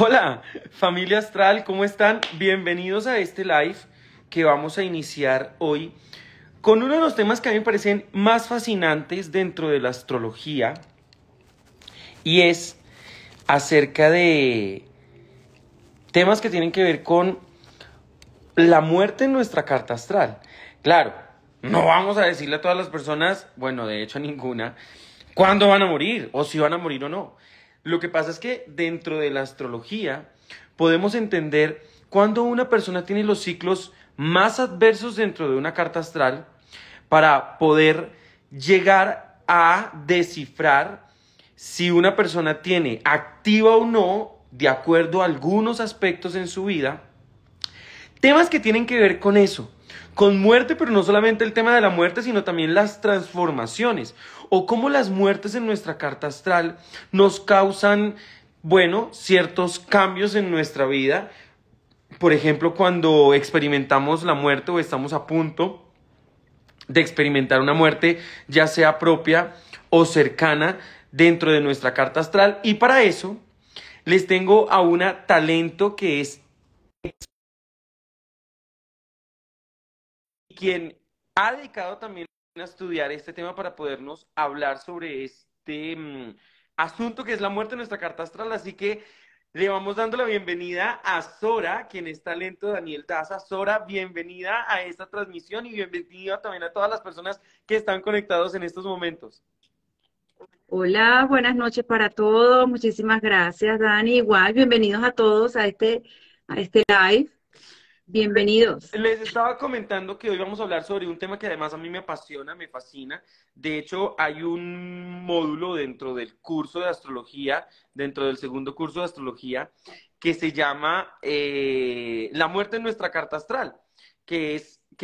Hola, familia astral, ¿cómo están? Bienvenidos a este live que vamos a iniciar hoy con uno de los temas que a mí me parecen más fascinantes dentro de la astrología y es acerca de temas que tienen que ver con la muerte en nuestra carta astral. Claro, no vamos a decirle a todas las personas, bueno, de hecho a ninguna, cuándo van a morir o si van a morir o no. Lo que pasa es que dentro de la astrología podemos entender cuando una persona tiene los ciclos más adversos dentro de una carta astral para poder llegar a descifrar si una persona tiene activa o no, de acuerdo a algunos aspectos en su vida, temas que tienen que ver con eso, con muerte, pero no solamente el tema de la muerte, sino también las transformaciones, o cómo las muertes en nuestra carta astral nos causan, bueno, ciertos cambios en nuestra vida. Por ejemplo, cuando experimentamos la muerte o estamos a punto de experimentar una muerte, ya sea propia o cercana dentro de nuestra carta astral. Y para eso les tengo a una talento que es quien ha dedicado también a estudiar este tema para podernos hablar sobre este asunto que es la muerte en nuestra carta astral. Así que le vamos dando la bienvenida a Sora, quien es talento Daniel Daza. Sora, bienvenida a esta transmisión y bienvenida también a todas las personas que están conectados en estos momentos. Hola, buenas noches para todos. Muchísimas gracias, Dani. Igual, bienvenidos a todos a este live. Bienvenidos. Les estaba comentando que hoy vamos a hablar sobre un tema que además a mí me apasiona, me fascina. De hecho, hay un módulo dentro del curso de astrología, dentro del segundo curso de astrología, que se llama La muerte en nuestra carta astral, que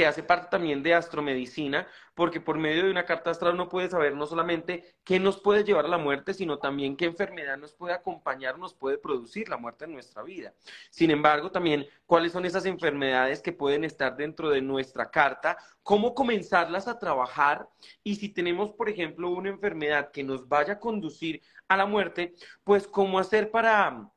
hace parte también de astromedicina, porque por medio de una carta astral uno puede saber no solamente qué nos puede llevar a la muerte, sino también qué enfermedad nos puede acompañar, nos puede producir la muerte en nuestra vida. Sin embargo, también cuáles son esas enfermedades que pueden estar dentro de nuestra carta, cómo comenzarlas a trabajar y si tenemos, por ejemplo, una enfermedad que nos vaya a conducir a la muerte, pues cómo hacer para,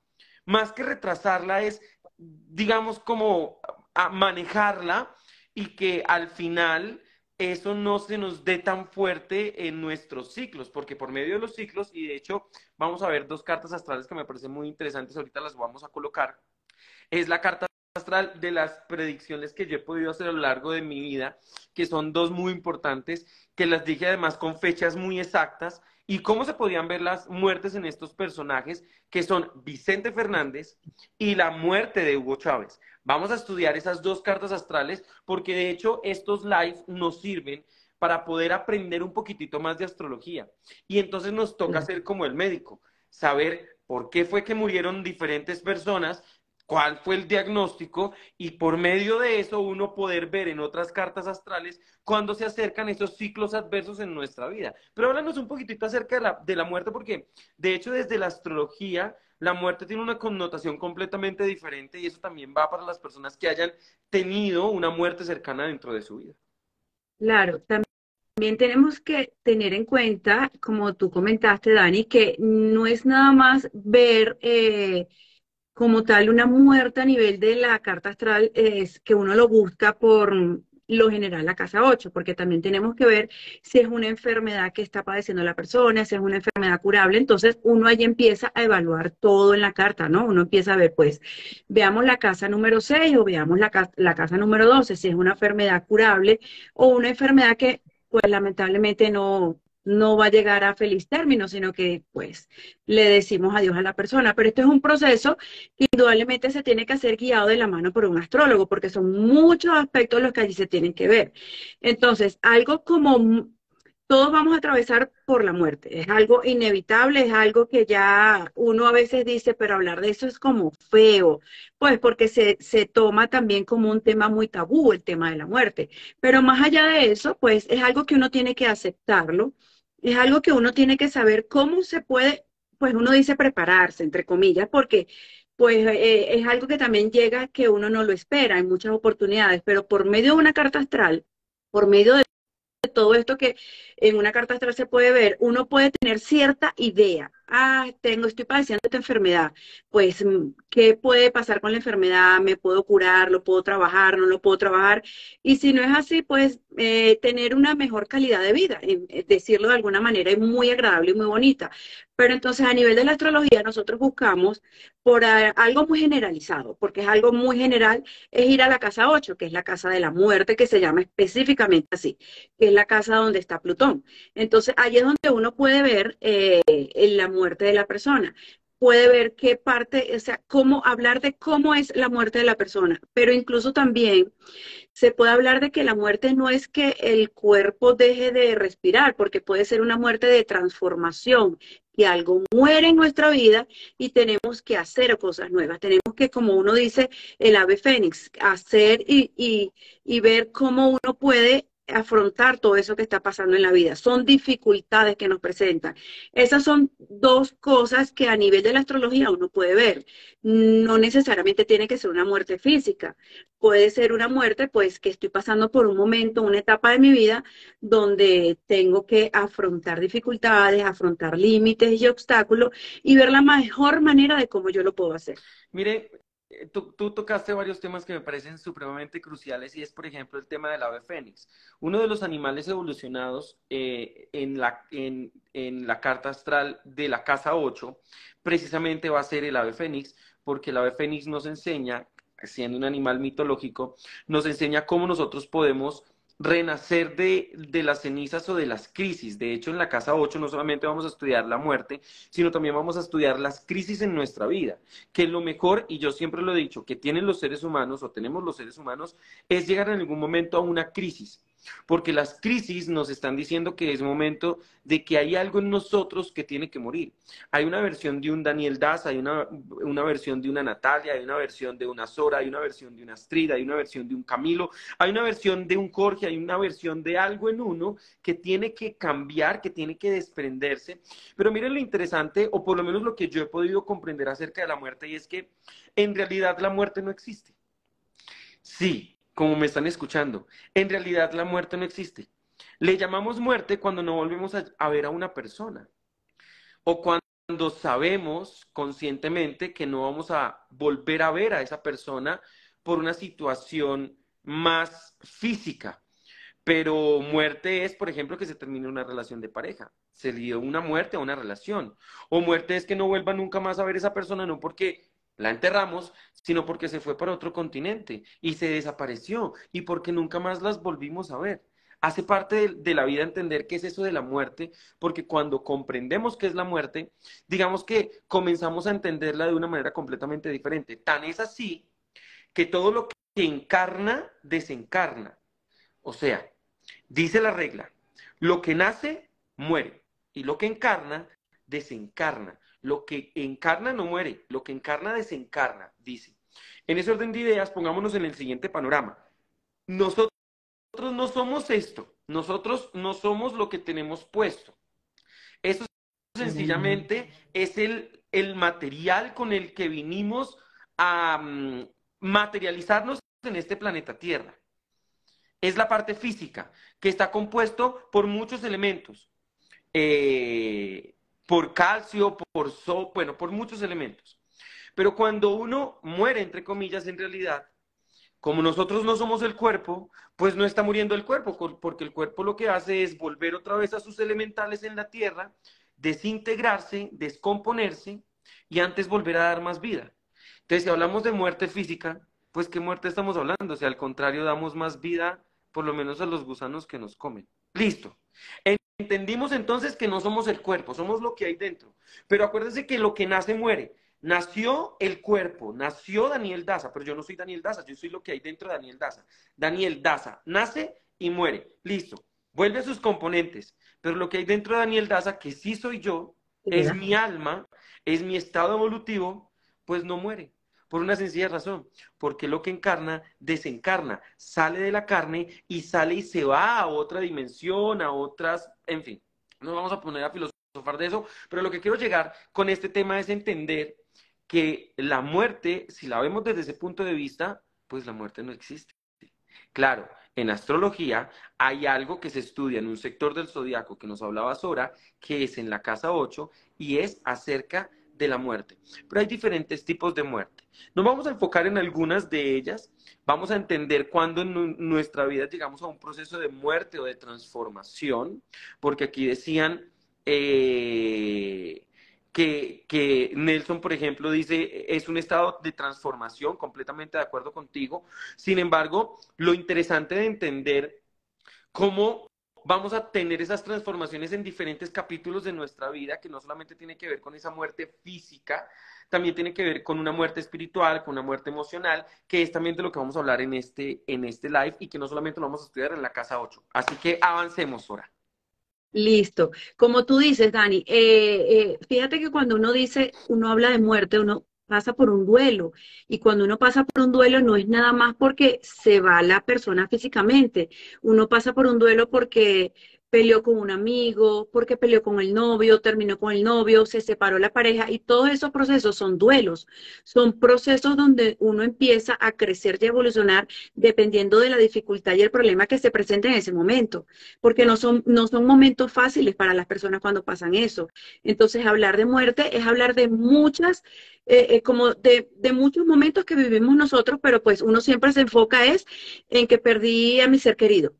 más que retrasarla, es, digamos, como a manejarla y que al final eso no se nos dé tan fuerte en nuestros ciclos, porque por medio de los ciclos, y de hecho vamos a ver dos cartas astrales que me parecen muy interesantes, ahorita las vamos a colocar, es la carta astral de las predicciones que yo he podido hacer a lo largo de mi vida, que son dos muy importantes, que las dije además con fechas muy exactas, y cómo se podían ver las muertes en estos personajes, que son Vicente Fernández y la muerte de Hugo Chávez. Vamos a estudiar esas dos cartas astrales, porque de hecho estos lives nos sirven para poder aprender un poquitito más de astrología. Y entonces nos toca ser como el médico, saber por qué fue que murieron diferentes personas, cuál fue el diagnóstico y por medio de eso uno poder ver en otras cartas astrales cuando se acercan esos ciclos adversos en nuestra vida. Pero háblanos un poquitito acerca de la muerte porque de hecho desde la astrología la muerte tiene una connotación completamente diferente y eso también va para las personas que hayan tenido una muerte cercana dentro de su vida. Claro, también tenemos que tener en cuenta, como tú comentaste, Dani, que no es nada más ver como tal una muerte a nivel de la carta astral, es que uno lo busca por lo general la casa 8 porque también tenemos que ver si es una enfermedad que está padeciendo la persona, si es una enfermedad curable, entonces uno ahí empieza a evaluar todo en la carta, ¿no? Uno empieza a ver, pues, veamos la casa número 6 o veamos la casa número 12 si es una enfermedad curable o una enfermedad que, pues, lamentablemente no va a llegar a feliz término, sino que, pues, le decimos adiós a la persona. Pero esto es un proceso que indudablemente se tiene que hacer guiado de la mano por un astrólogo, porque son muchos aspectos los que allí se tienen que ver. Entonces, algo como todos vamos a atravesar por la muerte, es algo inevitable, es algo que ya uno a veces dice, pero hablar de eso es como feo, pues porque se toma también como un tema muy tabú, el tema de la muerte. Pero más allá de eso, pues es algo que uno tiene que aceptarlo, es algo que uno tiene que saber cómo se puede, pues uno dice prepararse, entre comillas, porque pues es algo que también llega que uno no lo espera en muchas oportunidades, pero por medio de una carta astral, por medio de todo esto que en una carta astral se puede ver, uno puede tener cierta idea estoy padeciendo esta enfermedad. Pues, ¿qué puede pasar con la enfermedad? ¿Me puedo curar? ¿Lo puedo trabajar? ¿No lo puedo trabajar? Y si no es así, pues tener una mejor calidad de vida, decirlo de alguna manera, es muy agradable y muy bonita. Pero entonces a nivel de la astrología nosotros buscamos por algo muy generalizado, porque es algo muy general, es ir a la casa 8, que es la casa de la muerte, que se llama específicamente así, que es la casa donde está Plutón. Entonces, ahí es donde uno puede ver en la muerte de la persona. Puede ver qué parte, o sea, cómo hablar de cómo es la muerte de la persona, pero incluso también se puede hablar de que la muerte no es que el cuerpo deje de respirar, porque puede ser una muerte de transformación, que algo muere en nuestra vida y tenemos que hacer cosas nuevas. Tenemos que, como uno dice, el ave fénix, hacer y ver cómo uno puede afrontar todo eso que está pasando en la vida. Son dificultades que nos presentan. Esas son dos cosas que a nivel de la astrología uno puede ver. No necesariamente tiene que ser una muerte física, puede ser una muerte, pues que estoy pasando por un momento, una etapa de mi vida donde tengo que afrontar dificultades, afrontar límites y obstáculos y ver la mejor manera de cómo yo lo puedo hacer. Mire, tú tocaste varios temas que me parecen supremamente cruciales y es, por ejemplo, el tema del ave fénix. Uno de los animales evolucionados en la carta astral de la casa 8 precisamente va a ser el ave fénix, porque el ave fénix nos enseña, siendo un animal mitológico, nos enseña cómo nosotros podemos renacer de las cenizas o de las crisis. De hecho, en la casa 8 no solamente vamos a estudiar la muerte, sino también vamos a estudiar las crisis en nuestra vida, que lo mejor, y yo siempre lo he dicho, que tienen los seres humanos o tenemos los seres humanos, es llegar en algún momento a una crisis. Porque las crisis nos están diciendo que es momento de que hay algo en nosotros que tiene que morir. Hay una versión de un Daniel Das, hay una versión de una Natalia, hay una versión de una Sora, hay una versión de una Astrid, hay una versión de un Camilo, hay una versión de un Jorge, hay una versión de algo en uno que tiene que cambiar, que tiene que desprenderse. Pero miren lo interesante, o por lo menos lo que yo he podido comprender acerca de la muerte, y es que en realidad la muerte no existe. Sí, como me están escuchando, en realidad la muerte no existe. Le llamamos muerte cuando no volvemos a ver a una persona o cuando sabemos conscientemente que no vamos a volver a ver a esa persona por una situación más física. Pero muerte es, por ejemplo, que se termine una relación de pareja. Se le dio una muerte a una relación. O muerte es que no vuelva nunca más a ver a esa persona, no porque la enterramos, sino porque se fue para otro continente y se desapareció y porque nunca más las volvimos a ver. Hace parte de la vida entender qué es eso de la muerte, porque cuando comprendemos qué es la muerte, digamos que comenzamos a entenderla de una manera completamente diferente. Tan es así que todo lo que encarna, desencarna. O sea, dice la regla, lo que nace, muere. Y lo que encarna, desencarna. Lo que encarna no muere, lo que encarna desencarna, dice. En ese orden de ideas, pongámonos en el siguiente panorama. Nosotros no somos esto, nosotros no somos lo que tenemos puesto. Eso sencillamente es el material con el que vinimos a materializarnos en este planeta Tierra. Es la parte física, que está compuesto por muchos elementos, por calcio, bueno, por muchos elementos. Pero cuando uno muere, entre comillas, en realidad, como nosotros no somos el cuerpo, pues no está muriendo el cuerpo, porque el cuerpo lo que hace es volver otra vez a sus elementales en la tierra, desintegrarse, descomponerse y antes volver a dar más vida. Entonces, si hablamos de muerte física, pues ¿qué muerte estamos hablando? O sea, al contrario, damos más vida, por lo menos a los gusanos que nos comen. Listo. Entendimos entonces que no somos el cuerpo, somos lo que hay dentro. Pero acuérdense que lo que nace muere. Nació el cuerpo, nació Daniel Daza, pero yo no soy Daniel Daza, yo soy lo que hay dentro de Daniel Daza. Daniel Daza nace y muere. Listo. Vuelve a sus componentes. Pero lo que hay dentro de Daniel Daza, que sí soy yo, es mi alma, es mi estado evolutivo, pues no muere. Por una sencilla razón, porque lo que encarna, desencarna, sale de la carne y sale y se va a otra dimensión, a otras, en fin, no vamos a poner a filosofar de eso, pero lo que quiero llegar con este tema es entender que la muerte, si la vemos desde ese punto de vista, pues la muerte no existe. Claro, en astrología hay algo que se estudia en un sector del zodiaco que nos hablaba Sora, que es en la casa 8 y es acerca de la muerte. Pero hay diferentes tipos de muerte. Nos vamos a enfocar en algunas de ellas. Vamos a entender cuándo en nuestra vida llegamos a un proceso de muerte o de transformación, porque aquí decían que Nelson, por ejemplo, dice, es un estado de transformación, completamente de acuerdo contigo. Sin embargo, lo interesante de entender cómo vamos a tener esas transformaciones en diferentes capítulos de nuestra vida, que no solamente tiene que ver con esa muerte física, también tiene que ver con una muerte espiritual, con una muerte emocional, que es también de lo que vamos a hablar en este live y que no solamente lo vamos a estudiar en la casa 8. Así que avancemos, Sora. Listo. Como tú dices, Dani, fíjate que cuando uno dice, uno habla de muerte, uno pasa por un duelo. Y cuando uno pasa por un duelo no es nada más porque se va la persona físicamente. Uno pasa por un duelo porque peleó con un amigo, porque peleó con el novio, terminó con el novio, se separó la pareja y todos esos procesos son duelos. Son procesos donde uno empieza a crecer y evolucionar dependiendo de la dificultad y el problema que se presente en ese momento porque no son momentos fáciles para las personas cuando pasan eso. Entonces, hablar de muerte es hablar de muchas, como de muchos momentos que vivimos nosotros, pero pues uno siempre se enfoca es en que perdí a mi ser querido.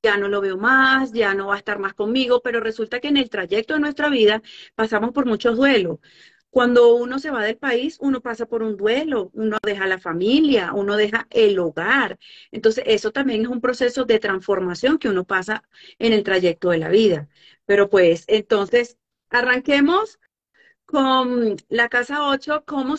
Ya no lo veo más, ya no va a estar más conmigo, pero resulta que en el trayecto de nuestra vida pasamos por muchos duelos. Cuando uno se va del país, uno pasa por un duelo, uno deja la familia, uno deja el hogar. Entonces, eso también es un proceso de transformación que uno pasa en el trayecto de la vida. Pero pues, entonces, arranquemos con la casa 8. Cómo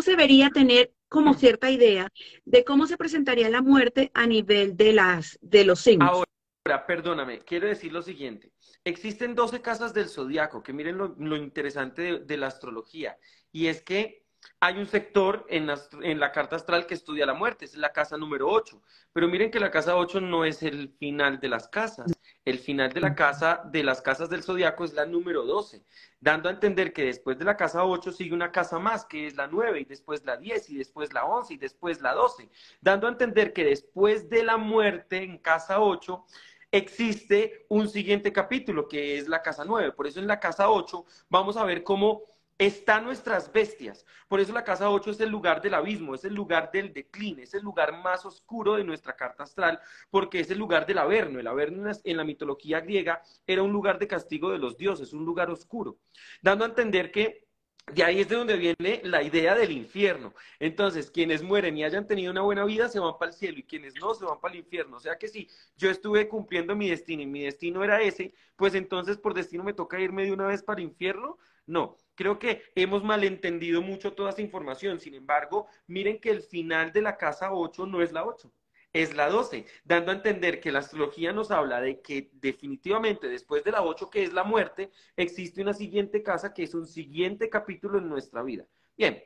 se vería tener como cierta idea de cómo se presentaría la muerte a nivel de de los signos? Ahora, perdóname, quiero decir lo siguiente. Existen 12 casas del zodiaco, que miren lo interesante de la astrología, y es que hay un sector en la carta astral que estudia la muerte, es la casa número 8. Pero miren que la casa 8 no es el final de las casas. El final de la casa, de las casas del zodiaco es la número 12, dando a entender que después de la casa 8 sigue una casa más, que es la 9 y después la 10 y después la 11 y después la 12, dando a entender que después de la muerte en casa 8 existe un siguiente capítulo que es la casa 9. Por eso en la casa 8 vamos a ver cómo están nuestras bestias. Por eso la casa 8 es el lugar del abismo, es el lugar del decline, es el lugar más oscuro de nuestra carta astral, porque es el lugar del Averno. El Averno en la mitología griega era un lugar de castigo de los dioses, un lugar oscuro, dando a entender que de ahí es de donde viene la idea del infierno. Entonces, quienes mueren y hayan tenido una buena vida se van para el cielo y quienes no se van para el infierno. O sea que si yo estuve cumpliendo mi destino y mi destino era ese, pues entonces por destino me toca irme de una vez para el infierno. No, creo que hemos malentendido mucho toda esa información. Sin embargo, miren que el final de la casa 8 no es la 8, es la 12, dando a entender que la astrología nos habla de que definitivamente después de la 8, que es la muerte, existe una siguiente casa que es un siguiente capítulo en nuestra vida. Bien.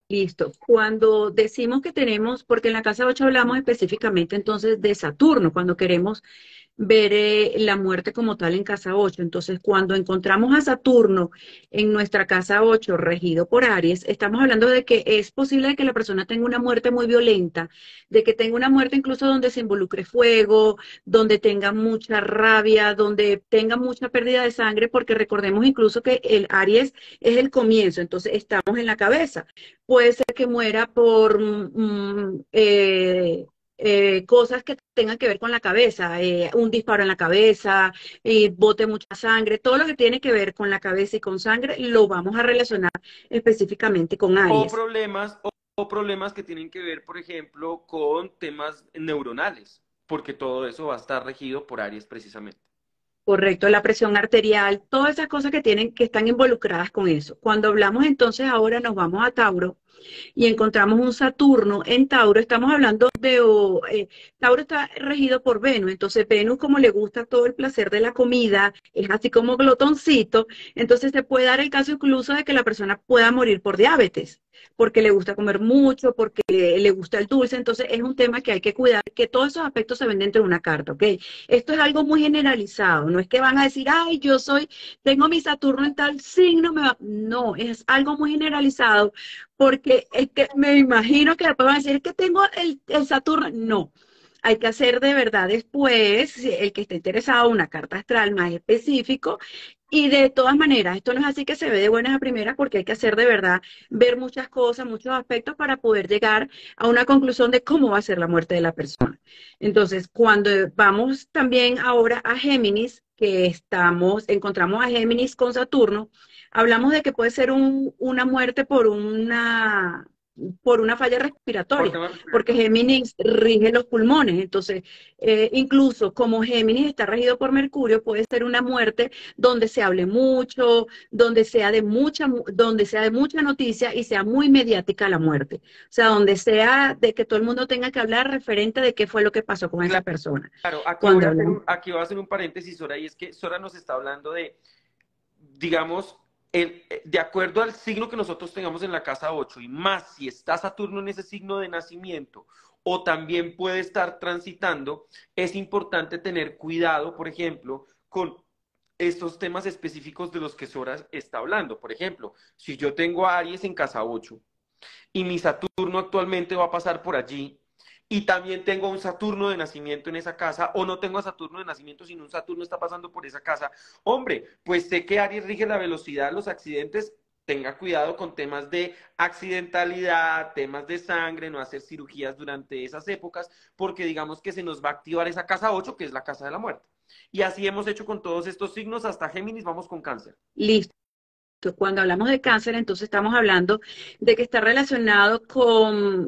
Listo. Cuando decimos que tenemos, porque en la casa 8 hablamos específicamente entonces de Saturno, cuando queremos ver la muerte como tal en casa 8. Entonces, cuando encontramos a Saturno en nuestra casa 8 regido por Aries, estamos hablando de que es posible que la persona tenga una muerte muy violenta, de que tenga una muerte incluso donde se involucre fuego, donde tenga mucha rabia, donde tenga mucha pérdida de sangre, porque recordemos incluso que el Aries es el comienzo, entonces estamos en la cabeza. Puede ser que muera por cosas que tengan que ver con la cabeza, un disparo en la cabeza, bote mucha sangre, todo lo que tiene que ver con la cabeza y con sangre lo vamos a relacionar específicamente con O Aries. problemas, o problemas que tienen que ver, por ejemplo, con temas neuronales, porque todo eso va a estar regido por Aries precisamente. Correcto, la presión arterial, todas esas cosas que tienen, que están involucradas con eso. Cuando hablamos entonces ahora nos vamos a Tauro y encontramos un Saturno en Tauro, estamos hablando de, Tauro está regido por Venus, entonces Venus como le gusta todo el placer de la comida, es así como glotoncito, entonces se puede dar el caso incluso de que la persona pueda morir por diabetes, porque le gusta comer mucho, porque le gusta el dulce, entonces es un tema que hay que cuidar, que todos esos aspectos se ven dentro de una carta, ¿ok? Esto es algo muy generalizado, no es que van a decir, ay, tengo mi Saturno en tal signo, no, es algo muy generalizado porque es que me imagino que después van a decir, es que tengo el Saturno. No, hay que hacer de verdad después, el que esté interesado, una carta astral más específico. Y de todas maneras, esto no es así que se ve de buenas a primeras porque hay que hacer de verdad, ver muchas cosas, muchos aspectos para poder llegar a una conclusión de cómo va a ser la muerte de la persona. Entonces, cuando vamos también ahora a Géminis, encontramos a Géminis con Saturno, hablamos de que puede ser una muerte por una falla Por respiratoria, temas porque respiratorios. Géminis rige los pulmones. Entonces, incluso como Géminis está regido por Mercurio, puede ser una muerte donde se hable mucho, donde sea de mucha noticia y sea muy mediática la muerte. O sea, donde sea de que todo el mundo tenga que hablar referente de qué fue lo que pasó con esa persona. Claro, Cuando hablamos. aquí voy a hacer un paréntesis, Sora, y es que Sora nos está hablando de, digamos, de acuerdo al signo que nosotros tengamos en la casa 8 y más si está Saturno en ese signo de nacimiento o también puede estar transitando, es importante tener cuidado, por ejemplo, con estos temas específicos de los que Sora está hablando. Por ejemplo, si yo tengo a Aries en casa 8 y mi Saturno actualmente va a pasar por allí, y también tengo un Saturno de nacimiento en esa casa, o no tengo a Saturno de nacimiento, sino un Saturno está pasando por esa casa. Hombre, pues sé que Aries rige la velocidad, los accidentes, tenga cuidado con temas de accidentalidad, temas de sangre, no hacer cirugías durante esas épocas, porque digamos que se nos va a activar esa casa 8 que es la casa de la muerte. Y así hemos hecho con todos estos signos, hasta Géminis vamos con cáncer. Listo. Cuando hablamos de cáncer, entonces estamos hablando de que está relacionado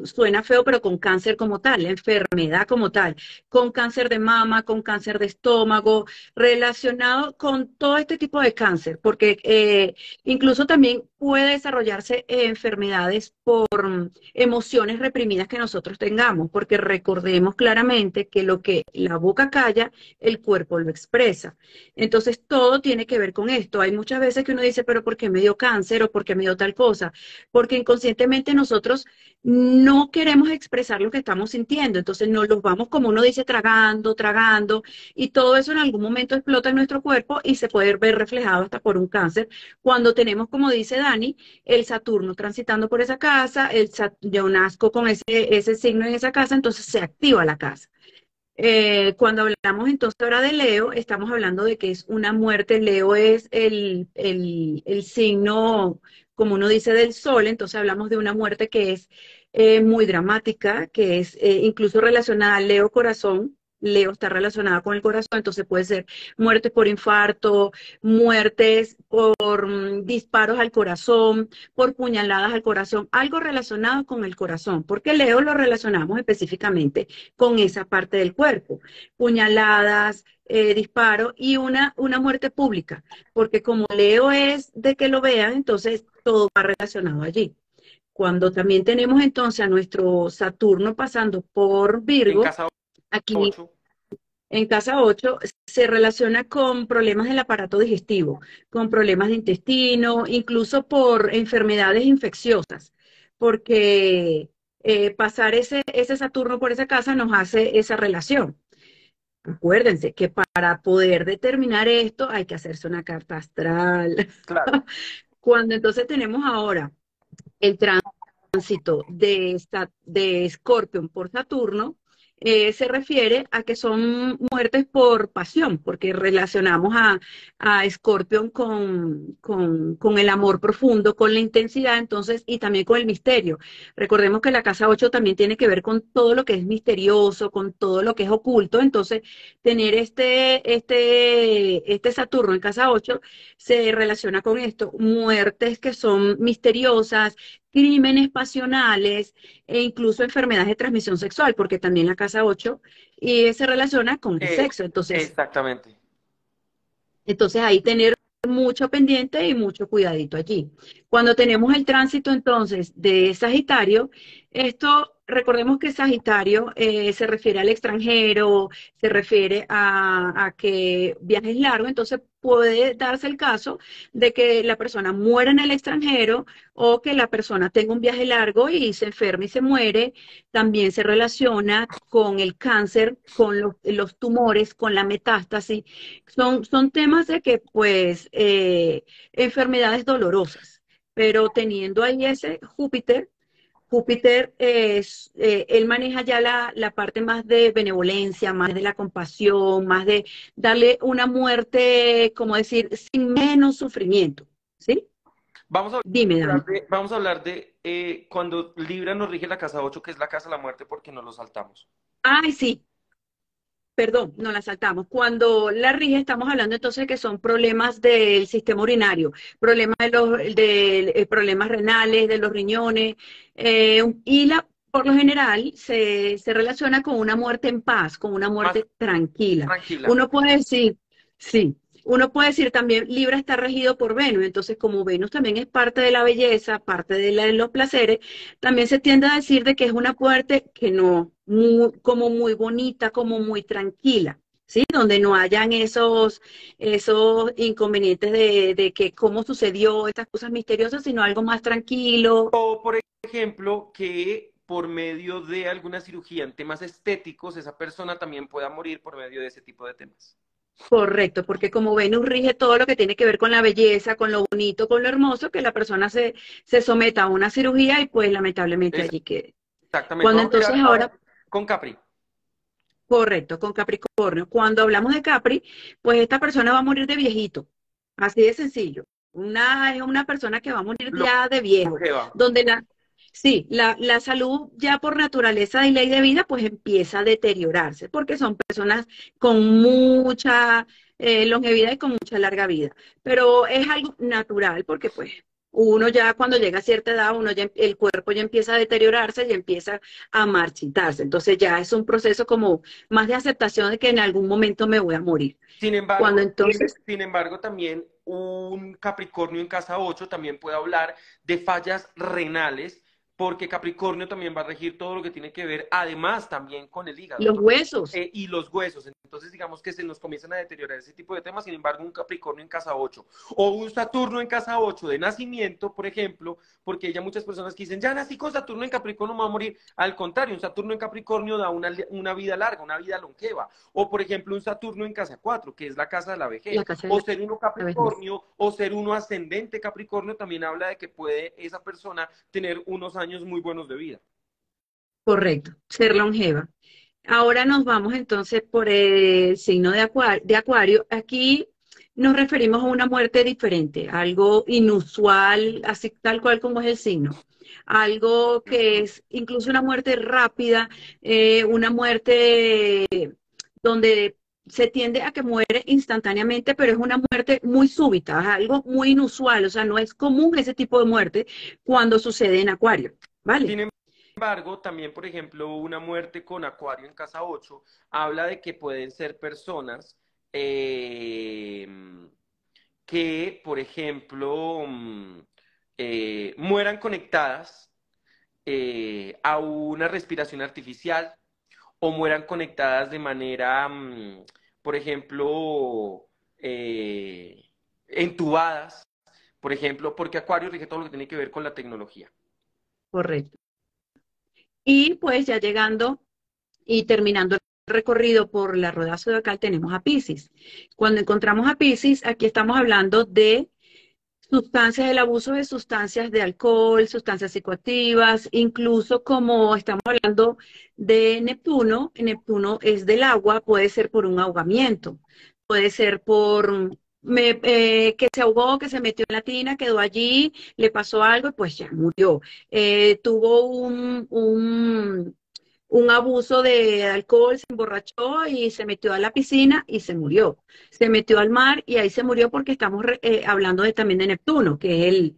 suena feo, pero con cáncer como tal, la enfermedad como tal, con cáncer de mama, con cáncer de estómago, relacionado con todo este tipo de cáncer, porque incluso también puede desarrollarse enfermedades por emociones reprimidas que nosotros tengamos, porque recordemos claramente que lo que la boca calla, el cuerpo lo expresa. Entonces, todo tiene que ver con esto. Hay muchas veces que uno dice, pero ¿por qué me dio cáncer o por qué me dio tal cosa? Porque inconscientemente nosotros no queremos expresar lo que estamos sintiendo. Entonces, nos los vamos, como uno dice, tragando, tragando, y todo eso en algún momento explota en nuestro cuerpo y se puede ver reflejado hasta por un cáncer. Cuando tenemos, como dice Dani, el Saturno transitando por esa casa, yo nazco con ese signo en esa casa, entonces se activa la casa. Cuando hablamos entonces ahora de Leo, estamos hablando de que es una muerte. Leo es el signo, como uno dice, del sol. Entonces hablamos de una muerte que es muy dramática, que es incluso relacionada al Leo corazón. Leo está relacionada con el corazón, entonces puede ser muertes por infarto, muertes por disparos al corazón, por puñaladas al corazón, algo relacionado con el corazón, porque Leo lo relacionamos específicamente con esa parte del cuerpo, puñaladas, disparos y una muerte pública, porque como Leo es de que lo vean, entonces todo va relacionado allí. Cuando también tenemos entonces a nuestro Saturno pasando por En Virgo, casa aquí 8. en casa 8 se relaciona con problemas del aparato digestivo, con problemas de intestino, incluso por enfermedades infecciosas, porque pasar ese Saturno por esa casa nos hace esa relación. Acuérdense que para poder determinar esto hay que hacerse una carta astral. Claro. Cuando entonces tenemos ahora el tránsito de Escorpión por Saturno, se refiere a que son muertes por pasión, porque relacionamos a Escorpión con el amor profundo, con la intensidad, entonces, y también con el misterio. Recordemos que la casa 8 también tiene que ver con todo lo que es misterioso, con todo lo que es oculto, entonces, tener este Saturno en casa 8 se relaciona con esto, muertes que son misteriosas, crímenes pasionales e incluso enfermedades de transmisión sexual, porque también la casa 8 se relaciona con el Eh, sexo. exactamente. Entonces ahí tener mucho pendiente y mucho cuidadito allí. Cuando tenemos el tránsito entonces de Sagitario, esto, recordemos que Sagitario se refiere al extranjero, se refiere a que viajes largos, entonces puede darse el caso de que la persona muera en el extranjero o que la persona tenga un viaje largo y se enferme y se muere. También se relaciona con el cáncer, con los tumores, con la metástasis. Son temas de que, pues, enfermedades dolorosas, pero teniendo ahí ese Júpiter, Júpiter él maneja ya la parte más de benevolencia, más de la compasión, más de darle una muerte, como decir, sin menos sufrimiento, ¿sí? Vamos a Dime, Dani. vamos a hablar de cuando Libra nos rige la casa 8, que es la casa de la muerte, porque nos lo saltamos. Ay, sí, perdón, no la saltamos. Cuando la rige estamos hablando entonces que son problemas del sistema urinario, problemas problemas renales, de los riñones, por lo general se relaciona con una muerte en paz, con una Más muerte tranquila. tranquila. Uno puede decir, sí. Uno puede decir también, Libra está regido por Venus, entonces como Venus también es parte de la belleza, parte de los placeres, también se tiende a decir de que es una muerte que no, como muy bonita, como muy tranquila, ¿sí? Donde no hayan esos inconvenientes de que cómo sucedió estas cosas misteriosas, sino algo más tranquilo. O, por ejemplo, que por medio de alguna cirugía en temas estéticos, esa persona también pueda morir por medio de ese tipo de temas. Correcto, porque como Venus rige todo lo que tiene que ver con la belleza, con lo bonito, con lo hermoso, que la persona se someta a una cirugía y pues lamentablemente allí quede. Exactamente. Cuando Vamos a entonces mirar ahora ahora con Capri. correcto, con Capricornio. Cuando hablamos de Capri, pues esta persona va a morir de viejito. Así de sencillo. Es una persona que va a morir ya de viejo, Longeva. donde sí, la salud ya por naturaleza y ley de vida, pues empieza a deteriorarse, porque son personas con mucha longevidad y con mucha larga vida. Pero es algo natural, porque pues uno ya cuando llega a cierta edad, el cuerpo ya empieza a deteriorarse y empieza a marchitarse. Entonces ya es un proceso como más de aceptación de que en algún momento me voy a morir. Cuando entonces, Sin embargo, también un Capricornio en casa 8 también puede hablar de fallas renales, porque Capricornio también va a regir todo lo que tiene que ver, además también con el hígado los huesos, y los huesos. Entonces, digamos que se nos comienzan a deteriorar ese tipo de temas. Sin embargo, un Capricornio en casa 8 o un Saturno en casa 8 de nacimiento, por ejemplo, porque ya muchas personas que dicen, ya nací con Saturno en Capricornio, me va a morir. Al contrario, un Saturno en Capricornio da una vida larga, una vida longeva. O, por ejemplo, un Saturno en casa 4, que es la casa de la la vejez. casa de O ser uno la vejez. Capricornio, o ser uno ascendente Capricornio, también habla de que puede esa persona tener unos años muy buenos de vida. Correcto, ser longeva. Ahora nos vamos entonces por el signo de Acuario. Aquí nos referimos a una muerte diferente, algo inusual, así tal cual como es el signo. Algo que es incluso una muerte rápida, una muerte donde se tiende a que muere instantáneamente, pero es una muerte muy súbita, es algo muy inusual, o sea, no es común ese tipo de muerte cuando sucede en Acuario, ¿vale? Sin embargo, también, por ejemplo, una muerte con Acuario en casa 8 habla de que pueden ser personas eh, que, por ejemplo, mueran conectadas a una respiración artificial o mueran conectadas de manera, por ejemplo, entubadas, por ejemplo, porque Acuario rige todo lo que tiene que ver con la tecnología. Correcto. Y pues ya llegando y terminando el recorrido por la rueda zodiacal tenemos a Pisces. Cuando encontramos a Pisces, aquí estamos hablando de sustancias, el abuso de sustancias de alcohol, sustancias psicoactivas, incluso como estamos hablando de Neptuno, Neptuno es del agua, puede ser por un ahogamiento, puede ser por que se ahogó, que se metió en la tina, quedó allí, le pasó algo y pues ya murió. Tuvo un abuso de alcohol, se emborrachó y se metió a la piscina y se murió. Se metió al mar y ahí se murió porque estamos hablando también de Neptuno, que es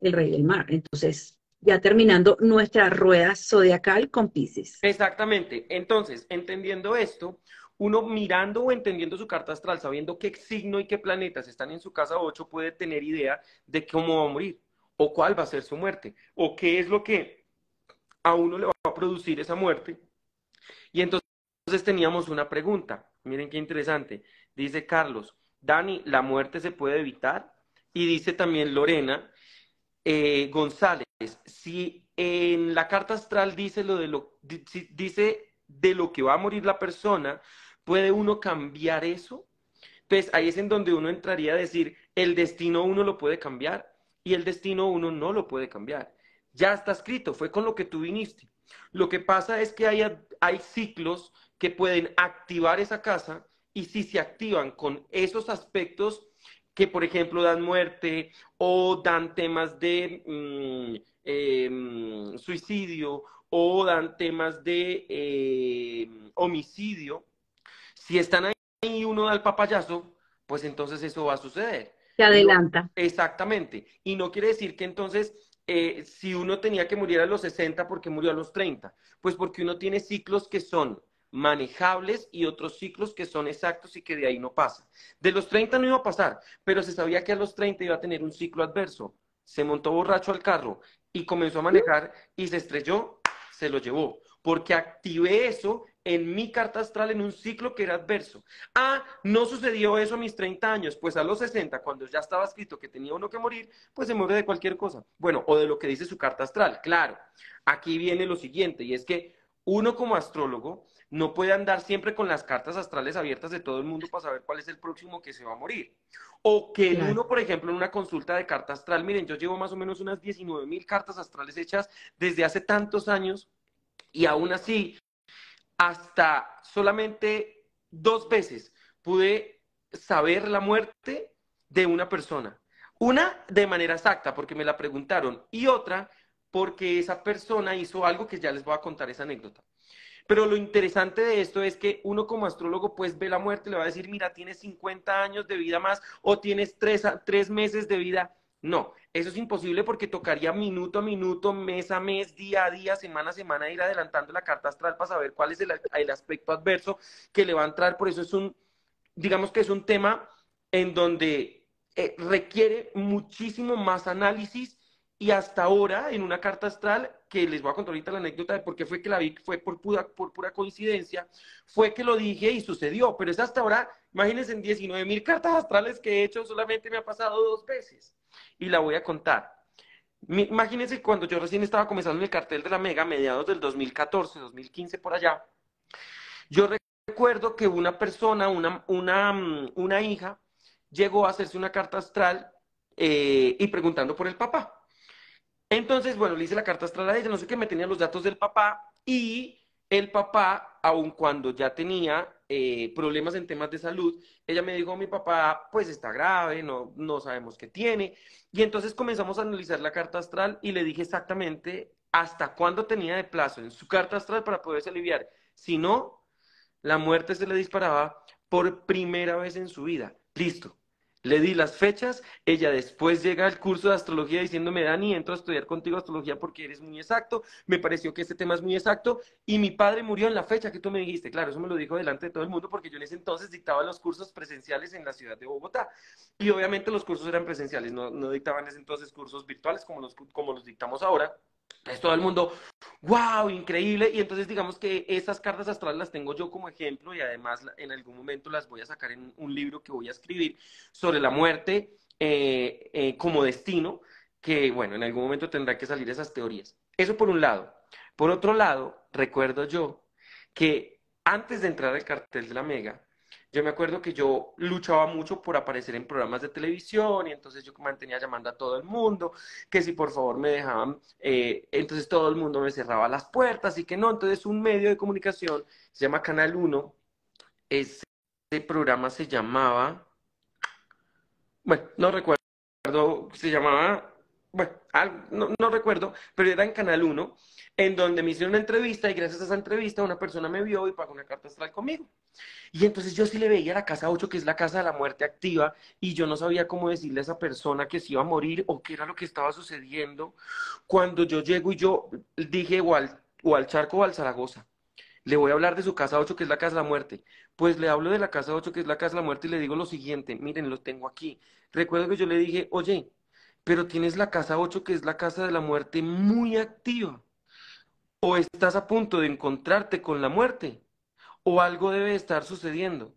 el rey del mar. Entonces, ya terminando nuestra rueda zodiacal con Pisces. Exactamente. Entonces, entendiendo esto, uno mirando o entendiendo su carta astral, sabiendo qué signo y qué planetas están en su casa 8, puede tener idea de cómo va a morir, o cuál va a ser su muerte, o qué es lo que a uno le va a producir esa muerte. Y entonces teníamos una pregunta. Miren qué interesante. Dice Carlos, Dani, ¿la muerte se puede evitar? Y dice también Lorena González, si en la carta astral dice de lo que va a morir la persona, ¿puede uno cambiar eso? Entonces ahí es en donde uno entraría a decir, el destino uno lo puede cambiar y el destino uno no lo puede cambiar. ya está escrito, fue con lo que tú viniste. Lo que pasa es que hay ciclos que pueden activar esa casa y si se activan con esos aspectos que, por ejemplo, dan muerte o dan temas de suicidio o dan temas de homicidio, si están ahí y uno da el papayazo, pues entonces eso va a suceder. Se Y no, adelanta. exactamente. Y no quiere decir que entonces, si uno tenía que morir a los 60, ¿por qué murió a los 30? Pues porque uno tiene ciclos que son manejables y otros ciclos que son exactos y que de ahí no pasa. De los 30 no iba a pasar, pero se sabía que a los 30 iba a tener un ciclo adverso. Se montó borracho al carro y comenzó a manejar y se estrelló, se lo llevó, porque activé eso en mi carta astral en un ciclo que era adverso. Ah, no sucedió eso a mis 30 años, pues a los 60, cuando ya estaba escrito que tenía uno que morir, pues se muere de cualquier cosa. Bueno, o de lo que dice su carta astral. Claro, aquí viene lo siguiente, y es que uno como astrólogo no puede andar siempre con las cartas astrales abiertas de todo el mundo para saber cuál es el próximo que se va a morir. O que en Claro. uno, por ejemplo, en una consulta de carta astral, miren, yo llevo más o menos unas 19.000 cartas astrales hechas desde hace tantos años y aún así hasta solamente 2 veces pude saber la muerte de una persona. Una de manera exacta, porque me la preguntaron, y otra porque esa persona hizo algo que ya les voy a contar esa anécdota. Pero lo interesante de esto es que uno como astrólogo pues ve la muerte y le va a decir, mira, tienes 50 años de vida más o tienes 3 meses de vida. No, eso es imposible porque tocaría minuto a minuto, mes a mes, día a día, semana a semana ir adelantando la carta astral para saber cuál es el aspecto adverso que le va a entrar. Por eso es digamos que es un tema en donde requiere muchísimo más análisis y hasta ahora en una carta astral, que les voy a contar ahorita la anécdota de por qué fue que la vi, fue por pura coincidencia, fue que lo dije y sucedió, pero es hasta ahora, imagínense, en 19.000 cartas astrales que he hecho, solamente me ha pasado 2 veces y la voy a contar. Imagínense cuando yo recién estaba comenzando en el cartel de la Mega, mediados del 2014, 2015 por allá, yo recuerdo que una persona, una hija, llegó a hacerse una carta astral y preguntando por el papá. Entonces, bueno, le hice la carta astral a ella, no sé qué, me tenía los datos del papá y el papá, aun cuando ya tenía problemas en temas de salud, ella me dijo, mi papá pues está grave, no sabemos qué tiene. Y entonces comenzamos a analizar la carta astral y le dije exactamente hasta cuándo tenía de plazo en su carta astral para poderse aliviar. Si no, la muerte se le disparaba por primera vez en su vida. Listo. Le di las fechas, ella después llega al curso de astrología diciéndome, Dani, entro a estudiar contigo astrología porque eres muy exacto, me pareció que este tema es muy exacto, y mi padre murió en la fecha que tú me dijiste. Claro, eso me lo dijo delante de todo el mundo porque yo en ese entonces dictaba los cursos presenciales en la ciudad de Bogotá, y obviamente los cursos eran presenciales, no dictaban en ese entonces cursos virtuales como los dictamos ahora. Entonces todo el mundo, wow, increíble. Y entonces digamos que esas cartas astrales las tengo yo como ejemplo y además en algún momento las voy a sacar en un libro que voy a escribir sobre la muerte como destino, que bueno, en algún momento tendrá que salir esas teorías. Eso por un lado. Por otro lado, recuerdo yo que antes de entrar al cartel de la Mega, yo me acuerdo que yo luchaba mucho por aparecer en programas de televisión y entonces yo mantenía llamando a todo el mundo, que si por favor me dejaban, entonces todo el mundo me cerraba las puertas y que no, entonces un medio de comunicación se llama Canal Uno, ese programa se llamaba, bueno, no recuerdo, se llamaba, bueno, no recuerdo, pero era en Canal Uno, en donde me hicieron una entrevista y gracias a esa entrevista una persona me vio y pagó una carta astral conmigo. Y entonces yo sí le veía la casa 8 que es la casa de la muerte activa, y yo no sabía cómo decirle a esa persona que se iba a morir o qué era lo que estaba sucediendo. Cuando yo llego y yo dije o al Charco o al Zaragoza, le voy a hablar de su casa 8 que es la casa de la muerte. Pues le hablo de la casa 8 que es la casa de la muerte y le digo lo siguiente, miren, lo tengo aquí. Recuerdo que yo le dije, oye, pero tienes la casa 8 que es la casa de la muerte muy activa, o estás a punto de encontrarte con la muerte o algo debe estar sucediendo.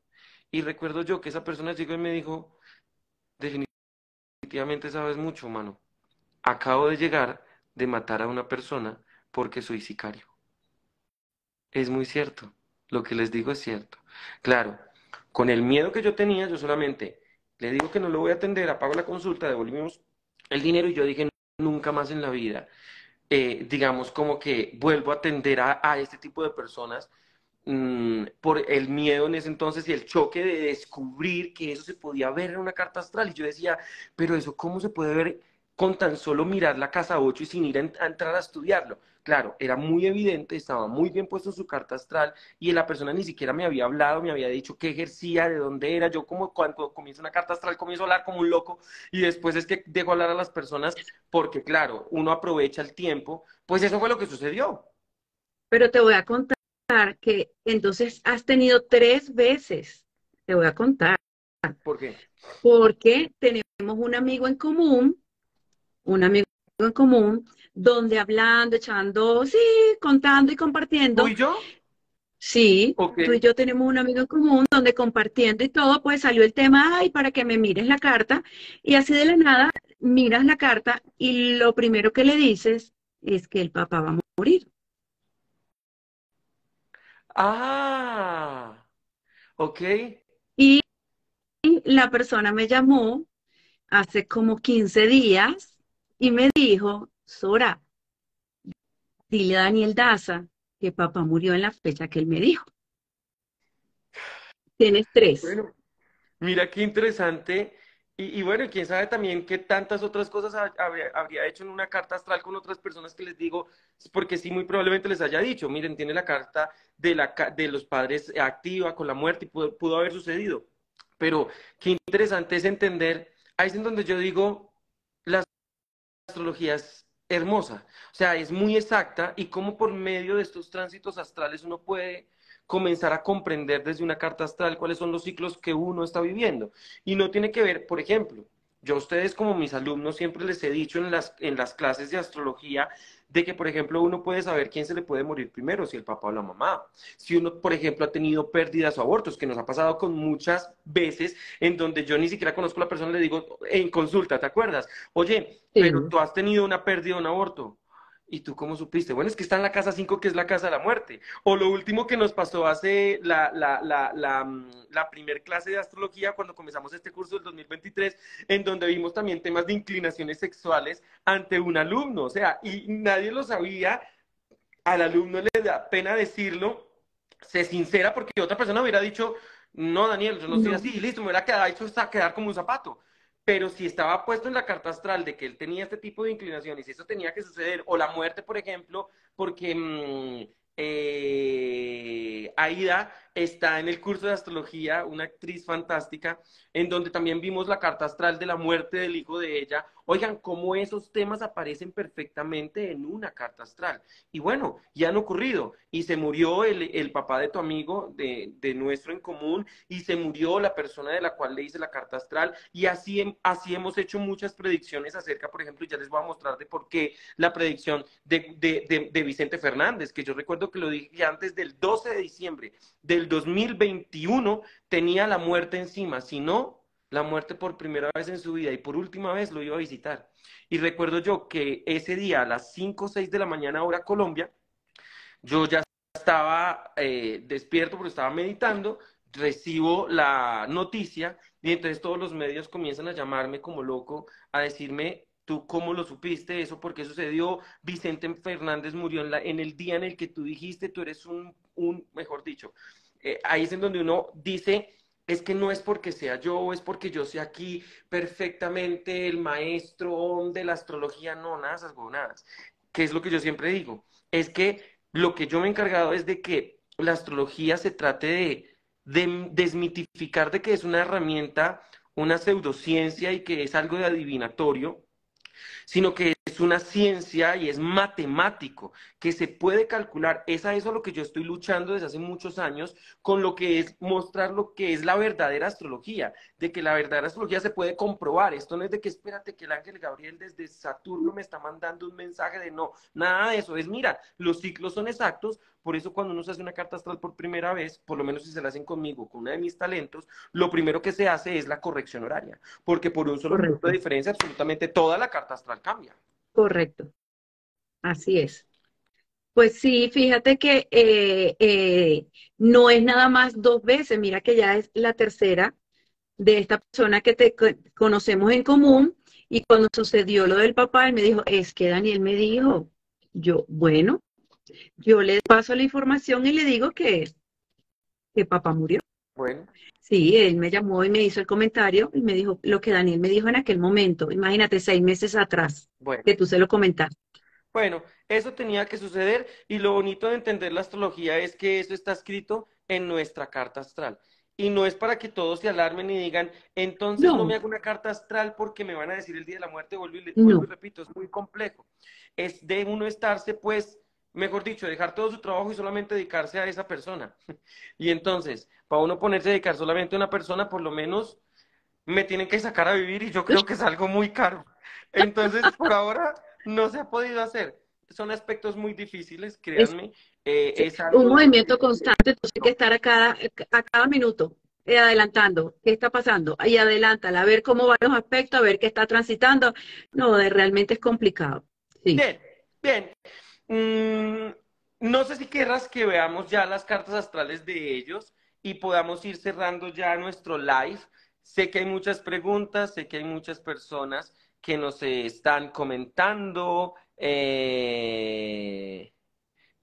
Y recuerdo yo que esa persona llegó y me dijo, definitivamente sabes mucho, mano. Acabo de llegar de matar a una persona porque soy sicario. Es muy cierto. Lo que les digo es cierto. Claro, con el miedo que yo tenía, yo solamente le digo que no lo voy a atender, apago la consulta, devolvimos el dinero y yo dije, nunca más en la vida digamos, como que vuelvo a atender a este tipo de personas por el miedo en ese entonces y el choque de descubrir que eso se podía ver en una carta astral. Y yo decía, pero eso, ¿cómo se puede ver con tan solo mirar la casa 8 y sin ir a entrar a estudiarlo? Claro, era muy evidente, estaba muy bien puesto en su carta astral y la persona ni siquiera me había hablado, me había dicho qué ejercía, de dónde era. Yo como cuando comienzo una carta astral comienzo a hablar como un loco y después es que dejo hablar a las personas porque, claro, uno aprovecha el tiempo. Pues eso fue lo que sucedió. Pero te voy a contar que entonces has tenido 3 veces, te voy a contar, ¿Por qué? porque tenemos un amigo en común, donde hablando, echando, sí, contando y ¿Tú compartiendo, y yo? sí, Ok. tú y yo tenemos un amigo en común donde compartiendo y todo, pues salió el tema, ay, para que me mires la carta, y así de la nada, miras la carta y lo primero que le dices es que el papá va a morir. Ah, ok. Y la persona me llamó hace como 15 días y me dijo, Sora, dile a Daniel Daza que papá murió en la fecha que él me dijo. Tienes 3. Bueno, mira qué interesante. Y bueno, quién sabe también qué tantas otras cosas habría hecho en una carta astral con otras personas que les digo, porque sí, muy probablemente les haya dicho, miren, tiene la carta de los padres activa con la muerte y pudo haber sucedido. Pero qué interesante es entender, ahí es en donde yo digo, la astrología es hermosa, o sea, es muy exacta y cómo por medio de estos tránsitos astrales uno puede comenzar a comprender desde una carta astral cuáles son los ciclos que uno está viviendo. Y no tiene que ver, por ejemplo, yo a ustedes como mis alumnos siempre les he dicho en las clases de astrología de que, por ejemplo, uno puede saber quién se le puede morir primero, si el papá o la mamá. Si uno, por ejemplo, ha tenido pérdidas o abortos, que nos ha pasado con muchas veces en donde yo ni siquiera conozco a la persona, le digo en consulta, ¿te acuerdas? Oye, pero Sí. tú has tenido una pérdida o un aborto. ¿Y tú cómo supiste? Bueno, es que está en la casa 5 que es la casa de la muerte. O lo último que nos pasó hace la primer clase de astrología, cuando comenzamos este curso del 2023, en donde vimos también temas de inclinaciones sexuales ante un alumno. O sea, y nadie lo sabía, al alumno le da pena decirlo, se sincera porque otra persona hubiera dicho, no, Daniel, yo no soy No. así, y listo, me hubiera quedado hecho hasta quedar como un zapato. Pero si estaba puesto en la carta astral de que él tenía este tipo de inclinaciones y eso tenía que suceder, o la muerte, por ejemplo, porque Aida está en el curso de astrología, una actriz fantástica, en donde también vimos la carta astral de la muerte del hijo de ella. Oigan, cómo esos temas aparecen perfectamente en una carta astral. Y bueno, ya han ocurrido. Y se murió el papá de tu amigo, de nuestro en común, y se murió la persona de la cual le hice la carta astral. Y así hemos hecho muchas predicciones acerca, por ejemplo, ya les voy a mostrar de por qué la predicción de Vicente Fernández, que yo recuerdo que lo dije antes del 12 de diciembre del 2021, tenía la muerte encima. Si no, la muerte por primera vez en su vida y por última vez lo iba a visitar. Y recuerdo yo que ese día a las 5 o 6 de la mañana hora Colombia, yo ya estaba despierto porque estaba meditando, recibo la noticia y entonces todos los medios comienzan a llamarme como loco, a decirme, ¿tú cómo lo supiste? ¿Eso por qué sucedió? Vicente Fernández murió en el día en el que tú dijiste, tú eres mejor dicho. Ahí es en donde uno dice, es que no es porque sea yo, es porque yo sea aquí perfectamente el maestro de la astrología, no, nada de esas huevonadas. ¿Qué es lo que yo siempre digo? Es que lo que yo me he encargado es de que la astrología se trate de desmitificar de que es una herramienta, una pseudociencia y que es algo de adivinatorio, sino que es una ciencia y es matemático, que se puede calcular. Es a eso lo que yo estoy luchando desde hace muchos años, con lo que es mostrar lo que es la verdadera astrología, de que la verdadera astrología se puede comprobar. Esto no es de que espérate que el ángel Gabriel desde Saturno me está mandando un mensaje de no, nada de eso. Es mira, los ciclos son exactos, por eso cuando uno se hace una carta astral por primera vez, por lo menos si se la hacen conmigo, con uno de mis talentos, lo primero que se hace es la corrección horaria, porque por un solo minuto de Correcto, diferencia absolutamente toda la carta astral cambia. correcto, así es. Pues sí, fíjate que no es nada más 2 veces, mira que ya es la tercera de esta persona que conocemos en común y cuando sucedió lo del papá, él me dijo, es que Daniel me dijo. Yo, bueno, yo le paso la información y le digo que papá murió. Bueno, Sí, él me llamó y me hizo el comentario y me dijo lo que Daniel me dijo en aquel momento. Imagínate, 6 meses atrás, bueno. que tú se lo comentaste. Bueno, eso tenía que suceder y lo bonito de entender la astrología es que eso está escrito en nuestra carta astral. Y no es para que todos se alarmen y digan, entonces no me No, hago una carta astral porque me van a decir el día de la muerte, vuelvo y no. repito, es muy complejo. Es de uno estarse, pues, mejor dicho, dejar todo su trabajo y solamente dedicarse a esa persona. Y entonces, para uno ponerse a dedicar solamente a una persona, por lo menos me tienen que sacar a vivir y yo creo que es algo muy caro. Entonces, por ahora no se ha podido hacer. Son aspectos muy difíciles, Es créanme. Es un algo movimiento constante, entonces hay que estar a cada minuto adelantando qué está pasando. Y adelántala, a ver cómo van los aspectos, a ver qué está transitando. No, realmente es complicado. Sí. bien, bien. Mm, no sé si querrás que veamos ya las cartas astrales de ellos y podamos ir cerrando ya nuestro live. Sé que hay muchas preguntas, sé que hay muchas personas que nos están comentando.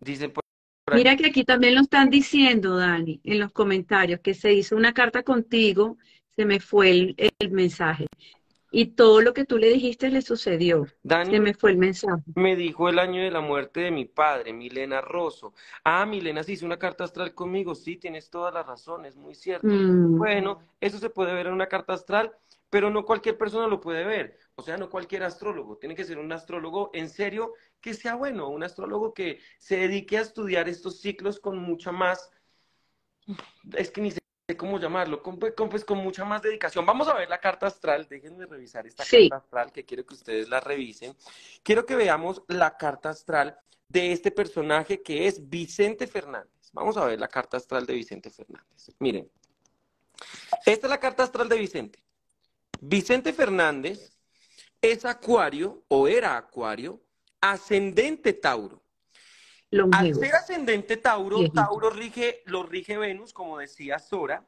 Dicen por aquí. Mira que aquí también lo están diciendo, Dani, en los comentarios, que se hizo una carta contigo, se me fue el mensaje. Y todo lo que tú le dijiste le sucedió. Se Dani, me fue el mensaje. me dijo el año de la muerte de mi padre, Milena Rosso. Ah, Milena se hizo una carta astral conmigo. Sí, tienes toda la razón, es muy cierto. Mm, Bueno, eso se puede ver en una carta astral, pero no cualquier persona lo puede ver. O sea, no cualquier astrólogo. Tiene que ser un astrólogo en serio que sea bueno, un astrólogo que se dedique a estudiar estos ciclos con mucha más, es que ni sé cómo llamarlo, pues, con mucha más dedicación. Vamos a ver la carta astral, déjenme revisar esta sí, carta astral que quiero que ustedes la revisen. Quiero que veamos la carta astral de este personaje que es Vicente Fernández. Vamos a ver la carta astral de Vicente Fernández. Miren, esta es la carta astral de Vicente. Vicente Fernández es Acuario o era Acuario, ascendente Tauro. Al longevo, ser ascendente Tauro, viejito. Tauro lo rige Venus, como decía Sora,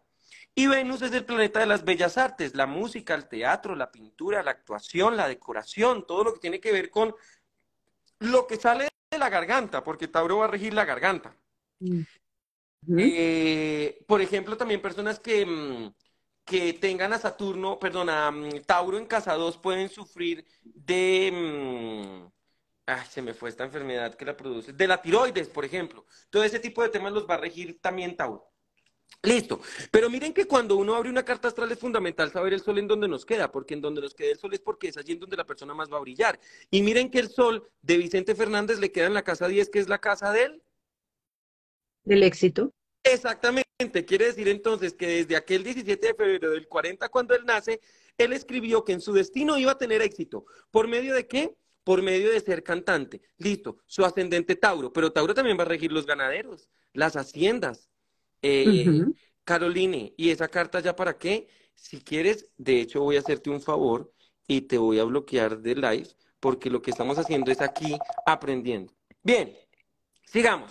y Venus es el planeta de las bellas artes, la música, el teatro, la pintura, la actuación, la decoración, todo lo que tiene que ver con lo que sale de la garganta, porque Tauro va a regir la garganta. Ujú. Por ejemplo, también personas que tengan a Saturno, perdón, a Tauro en casa 2 pueden sufrir de... ay, se me fue esta enfermedad que la produce. De la tiroides, por ejemplo. Todo ese tipo de temas los va a regir también Tauro. Listo. Pero miren que cuando uno abre una carta astral es fundamental saber el sol en donde nos queda, porque en donde nos queda el sol es porque es allí en donde la persona más va a brillar. Y miren que el sol de Vicente Fernández le queda en la casa 10, que es la casa de él. Del éxito. Exactamente. Quiere decir entonces que desde aquel 17 de febrero del 40, cuando él nace, él escribió que en su destino iba a tener éxito. ¿Por medio de qué? Por medio de ser cantante. Listo. Su ascendente Tauro. Pero Tauro también va a regir los ganaderos, las haciendas. Eh, Ujú. Caroline, ¿y esa carta ya para qué? Si quieres, de hecho voy a hacerte un favor y te voy a bloquear de live porque lo que estamos haciendo es aquí aprendiendo. Bien, sigamos.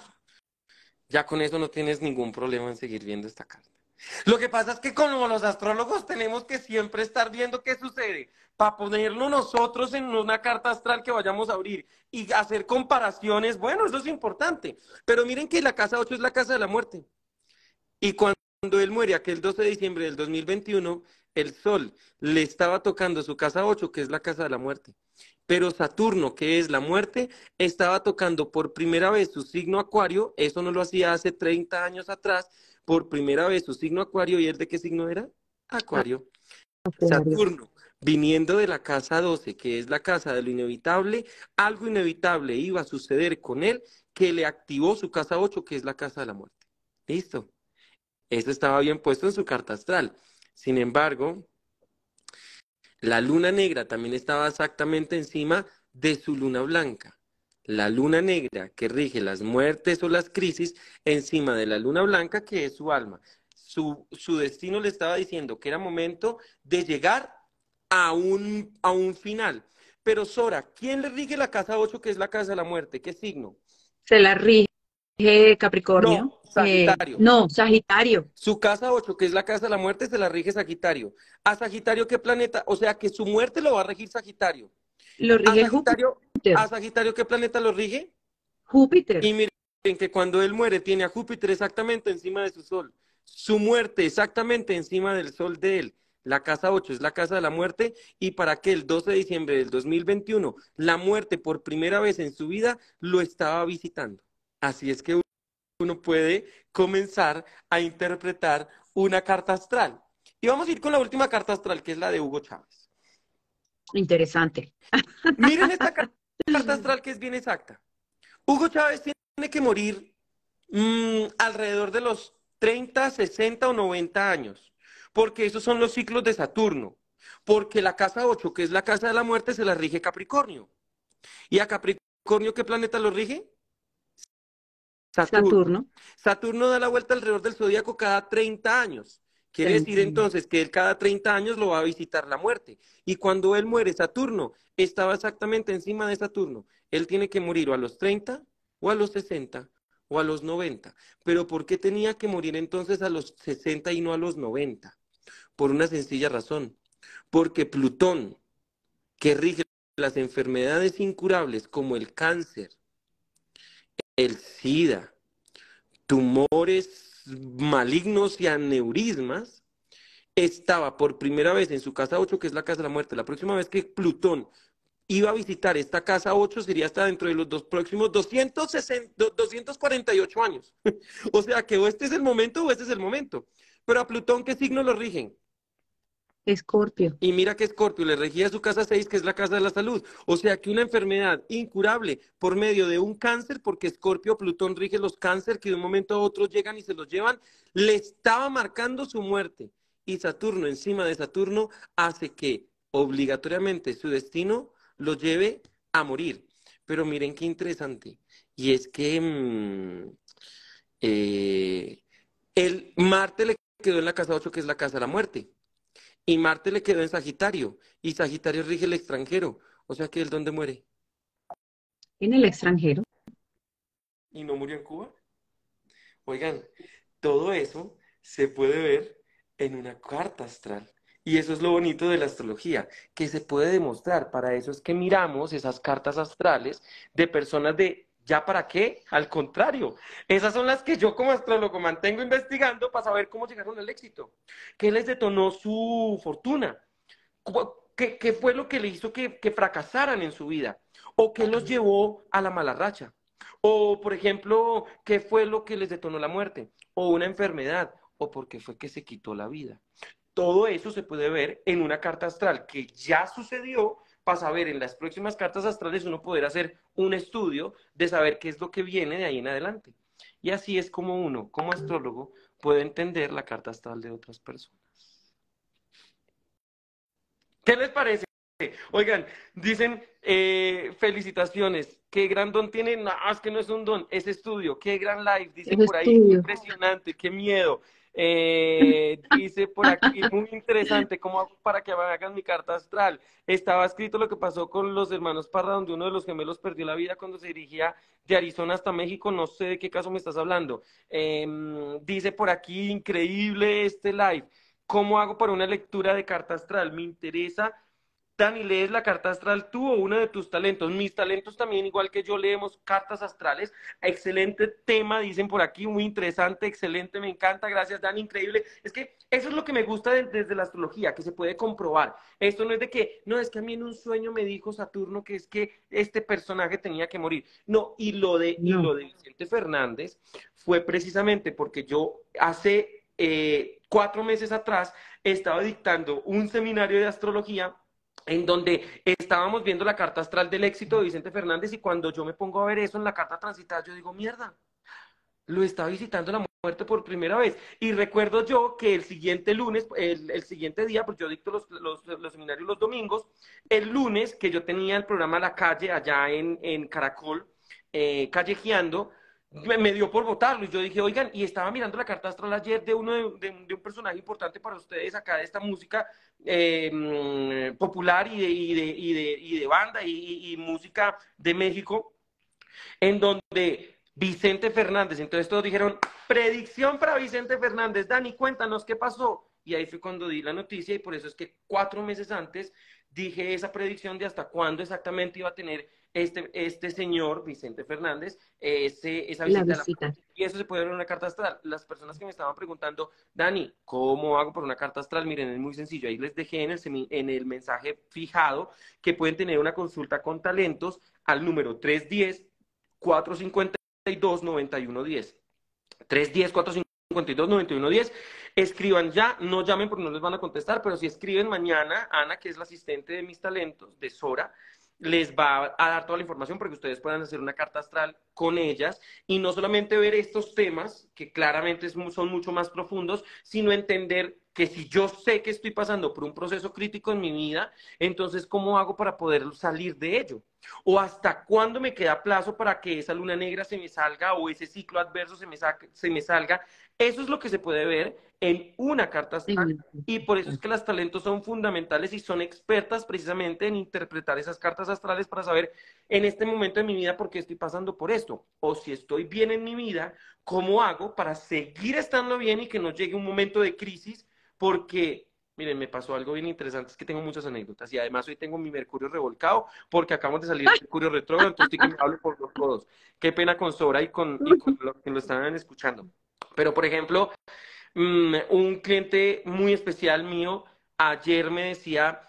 Ya con eso no tienes ningún problema en seguir viendo esta carta. Lo que pasa es que como los astrólogos tenemos que siempre estar viendo qué sucede para ponerlo nosotros en una carta astral que vayamos a abrir y hacer comparaciones. Bueno, eso es importante. Pero miren que la casa 8 es la casa de la muerte. Y cuando él muere, aquel 12 de diciembre del 2021, el Sol le estaba tocando su casa 8, que es la casa de la muerte. Pero Saturno, que es la muerte, estaba tocando por primera vez su signo Acuario, eso no lo hacía hace 30 años atrás, por primera vez su signo Acuario, ¿y él de qué signo era? Acuario. Acuario. Saturno, viniendo de la casa 12, que es la casa de lo inevitable, algo inevitable iba a suceder con él, que le activó su casa 8, que es la casa de la muerte. ¿Listo? Eso estaba bien puesto en su carta astral. Sin embargo, la luna negra también estaba exactamente encima de su luna blanca. La luna negra que rige las muertes o las crisis encima de la luna blanca que es su alma. Su destino le estaba diciendo que era momento de llegar a un final. Pero Sora, ¿quién le rige la casa 8 que es la casa de la muerte? ¿Qué signo? Se la rige Capricornio. No, Sagitario. No, Sagitario. Su casa 8 que es la casa de la muerte, se la rige Sagitario. ¿A Sagitario qué planeta? O sea que su muerte lo va a regir Sagitario. Lo ¿A rige Sagitario, Júpiter. a Sagitario qué planeta lo rige? Júpiter. Y miren que cuando él muere tiene a Júpiter exactamente encima de su sol. Su muerte exactamente encima del sol de él. La casa 8 es la casa de la muerte y para que el 12 de diciembre del 2021 la muerte por primera vez en su vida lo estaba visitando. Así es que uno puede comenzar a interpretar una carta astral. Y vamos a ir con la última carta astral, que es la de Hugo Chávez. Interesante. Miren esta carta astral que es bien exacta. Hugo Chávez tiene que morir alrededor de los 30, 60 o 90 años, porque esos son los ciclos de Saturno, porque la casa 8, que es la casa de la muerte, se la rige Capricornio. ¿Y a Capricornio qué planeta lo rige? Saturno. Saturno. Saturno da la vuelta alrededor del zodíaco cada 30 años. Quiere decir 30 años. entonces que él cada 30 años lo va a visitar la muerte. Y cuando él muere, Saturno estaba exactamente encima de Saturno. Él tiene que morir o a los 30 o a los 60 o a los 90. Pero ¿por qué tenía que morir entonces a los 60 y no a los 90? Por una sencilla razón. Porque Plutón, que rige las enfermedades incurables como el cáncer, el SIDA, tumores malignos y aneurismas, estaba por primera vez en su casa 8, que es la casa de la muerte. La próxima vez que Plutón iba a visitar esta casa 8 sería hasta dentro de los próximos 248 años. O sea que o este es el momento o este es el momento. Pero a Plutón, ¿qué signo lo rigen? Escorpio. Y mira que Escorpio le regía su casa 6, que es la casa de la salud. O sea que una enfermedad incurable por medio de un cáncer, porque Escorpio, Plutón rige los cánceres que de un momento a otro llegan y se los llevan, le estaba marcando su muerte. Y Saturno, encima de Saturno, hace que obligatoriamente su destino lo lleve a morir. Pero miren qué interesante. Y es que eh, el Marte le quedó en la casa 8, que es la casa de la muerte. Y Marte le quedó en Sagitario, y Sagitario rige el extranjero, o sea que él dónde muere. En el extranjero. ¿Y no murió en Cuba? Oigan, todo eso se puede ver en una carta astral. Y eso es lo bonito de la astrología, que se puede demostrar. Para eso es que miramos esas cartas astrales de personas de ¿ya para qué? Al contrario, esas son las que yo como astrólogo mantengo investigando para saber cómo llegaron al éxito. ¿Qué les detonó su fortuna? ¿Qué fue lo que le hizo que fracasaran en su vida? ¿O qué los llevó a la mala racha? O, por ejemplo, ¿qué fue lo que les detonó la muerte? O una enfermedad, o por qué fue que se quitó la vida. Todo eso se puede ver en una carta astral que ya sucedió para saber en las próximas cartas astrales uno poder hacer un estudio de saber qué es lo que viene de ahí en adelante. Y así es como uno, como astrólogo, puede entender la carta astral de otras personas. ¿Qué les parece? Oigan, dicen felicitaciones, qué gran don tiene, no, es que no es un don, es estudio, qué gran live, dicen Ese por ahí, qué estudio. impresionante, qué miedo. Dice por aquí, muy interesante, ¿cómo hago para que me hagan mi carta astral? Estaba escrito lo que pasó con los hermanos Parra, donde uno de los gemelos perdió la vida cuando se dirigía de Arizona hasta México, no sé de qué caso me estás hablando. Dice por aquí, increíble este live. ¿Cómo hago para una lectura de carta astral? Me interesa. Dani, ¿lees la carta astral tú o uno de tus talentos? Mis talentos también, igual que yo, leemos cartas astrales. Excelente tema, dicen por aquí, muy interesante, excelente, me encanta, gracias Dani, increíble. Es que eso es lo que me gusta desde la astrología, que se puede comprobar. Esto no es de que, no, es que a mí en un sueño me dijo Saturno que es que este personaje tenía que morir. No, y No. lo de Vicente Fernández fue precisamente porque yo hace 4 meses atrás estaba dictando un seminario de astrología en donde estábamos viendo la carta astral del éxito de Vicente Fernández y cuando yo me pongo a ver eso en la carta transitada, yo digo, mierda, lo está visitando la muerte por primera vez. Y recuerdo yo que el siguiente lunes, el siguiente día, pues yo dicto los seminarios los domingos, el lunes que yo tenía el programa La Calle allá en Caracol, callejeando, me dio por votarlo y yo dije, oigan, y estaba mirando la carta astral ayer de uno de un personaje importante para ustedes acá de esta música popular y de banda y música de México, en donde Vicente Fernández, entonces todos dijeron, predicción para Vicente Fernández, Dani, cuéntanos qué pasó. Y ahí fue cuando di la noticia y por eso es que 4 meses antes dije esa predicción de hasta cuándo exactamente iba a tener este señor, Vicente Fernández, esa La visita de la visita. y eso se puede ver en una carta astral. Las personas que me estaban preguntando, Dani, ¿cómo hago por una carta astral? Miren, es muy sencillo. Ahí les dejé en el mensaje fijado que pueden tener una consulta con talentos al número 310-452-9110. 310-452-9110. Escriban ya, no llamen porque no les van a contestar, pero si escriben mañana, Ana, que es la asistente de mis talentos, de Sora, les va a dar toda la información para que ustedes puedan hacer una carta astral con ellas y no solamente ver estos temas, que claramente son mucho más profundos, sino entender que si yo sé que estoy pasando por un proceso crítico en mi vida, entonces ¿cómo hago para poder salir de ello? O hasta cuándo me queda plazo para que esa luna negra se me salga o ese ciclo adverso se me salga. Eso es lo que se puede ver en una carta astral y por eso es que las talentos son fundamentales y son expertas precisamente en interpretar esas cartas astrales para saber en este momento de mi vida por qué estoy pasando por esto. O si estoy bien en mi vida, ¿cómo hago para seguir estando bien y que no llegue un momento de crisis? Porque, miren, me pasó algo bien interesante, es que tengo muchas anécdotas y además hoy tengo mi Mercurio revolcado porque acabamos de salir de Mercurio retrógrado, entonces estoy que me hablo por los codos. Qué pena con Sora y con los que lo estaban escuchando. Pero, por ejemplo, un cliente muy especial mío ayer me decía,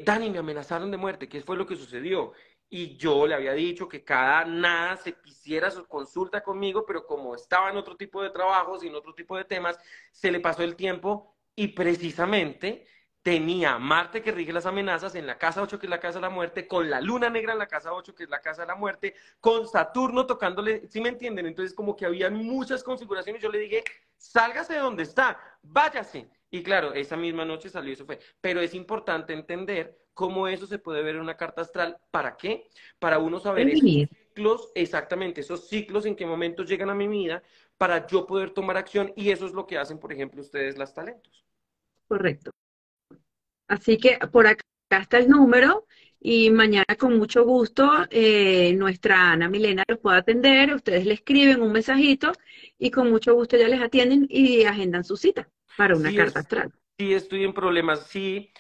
Dani, me amenazaron de muerte, ¿qué fue lo que sucedió? Y yo le había dicho que cada nada se quisiera su consulta conmigo, pero como estaba en otro tipo de trabajos y en otro tipo de temas, se le pasó el tiempo y precisamente tenía Marte que rige las amenazas en la casa 8 que es la casa de la muerte, con la luna negra en la casa 8 que es la casa de la muerte, con Saturno tocándole, ¿sí me entienden? Entonces como que había muchas configuraciones, yo le dije, sálgase de donde está, váyase. Y claro, esa misma noche salió y eso fue. Pero es importante entender cómo eso se puede ver en una carta astral. ¿Para qué? Para uno saber esos Prevenir, ciclos, exactamente, esos ciclos en qué momentos llegan a mi vida, para yo poder tomar acción. Y eso es lo que hacen, por ejemplo, ustedes las talentos. correcto. Así que por acá está el número y mañana con mucho gusto nuestra Ana Milena los puede atender. Ustedes le escriben un mensajito y con mucho gusto ya les atienden y agendan su cita para una Sí, carta astral. sí estoy en problemas, sí,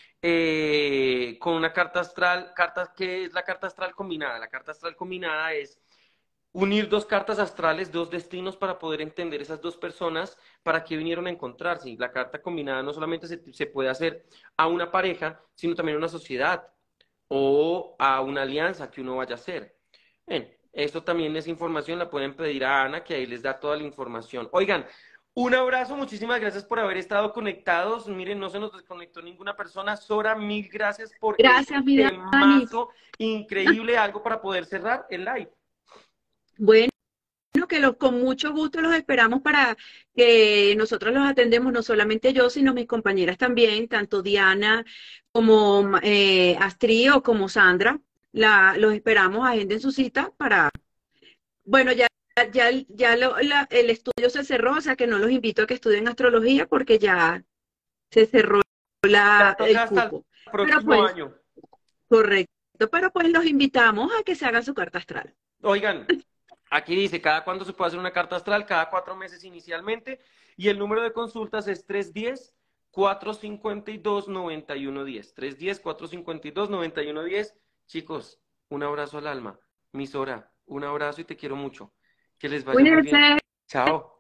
con una carta astral, ¿qué es la carta astral combinada? La carta astral combinada es unir dos cartas astrales, dos destinos para poder entender esas dos personas para qué vinieron a encontrarse. Y la carta combinada no solamente se puede hacer a una pareja, sino también a una sociedad o a una alianza que uno vaya a hacer. Bien, esto también es información, la pueden pedir a Ana, que ahí les da toda la información. Oigan, un abrazo, muchísimas gracias por haber estado conectados. Miren, no se nos desconectó ninguna persona. Sora, mil gracias por este Gracias, mi Dani. temazo increíble, algo para poder cerrar el live. Bueno, con mucho gusto los esperamos para que nosotros los atendemos, no solamente yo, sino mis compañeras también, tanto Diana como Astrid o como Sandra. Los esperamos, agenden su cita para, bueno, el estudio se cerró, o sea que no los invito a que estudien astrología porque ya se cerró Ya el toca hasta el cupo. Pero próximo pues, año. correcto, pero pues los invitamos a que se hagan su carta astral. Oigan, aquí dice, ¿cada cuándo se puede hacer una carta astral? Cada 4 meses inicialmente. Y el número de consultas es 310-452-9110. 310-452-9110. Chicos, un abrazo al alma. Misora, un abrazo y te quiero mucho. Que les vaya muy bien. Cuídense. Chao.